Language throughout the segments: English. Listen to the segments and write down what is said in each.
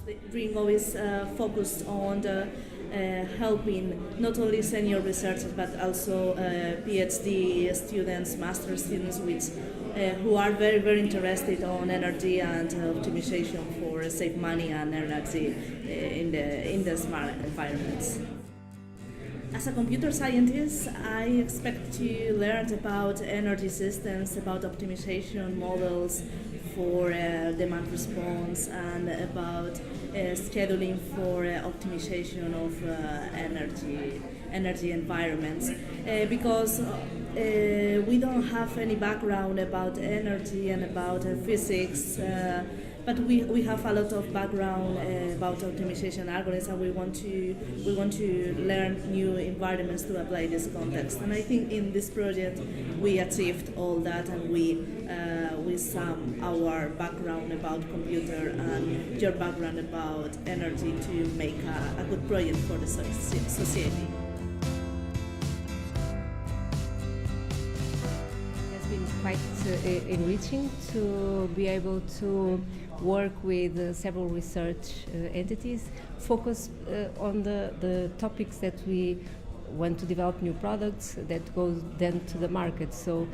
The dream always focused on helping not only senior researchers but also PhD students, master students who are very, very interested on energy and optimization for save money and energy in the smart environments. As a computer scientist, I expect to learn about energy systems, about optimization models for demand response, and about scheduling for optimization of energy environments. Because we don't have any background about energy and about physics, but we have a lot of background about optimization algorithms, and we want to learn new environments to apply this context. And I think in this project we achieved all that, and we sum our background about computer and your background about energy to make a good project for the society. Quite enriching to be able to work with several research entities, focus on the topics that we want to develop new products that go then to the market. So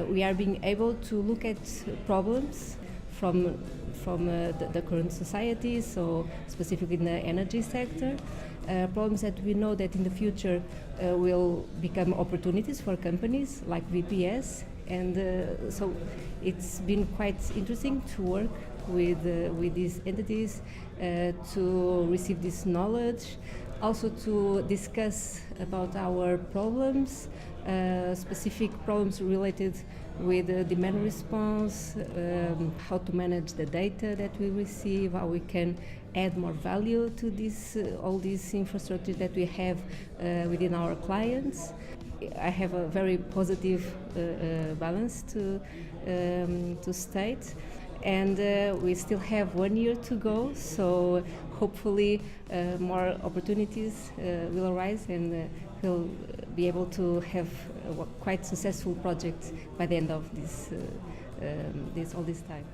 we are being able to look at problems from the current society, so specifically in the energy sector, problems that we know that in the future will become opportunities for companies like VPS. And so it's been quite interesting to work with these entities, to receive this knowledge, also to discuss about our problems, specific problems related with demand response, how to manage the data that we receive, how we can add more value to this all this infrastructure that we have within our clients. I have a very positive balance to state, and we still have 1 year to go, so hopefully more opportunities will arise, and we'll be able to have a quite successful project by the end of all this time.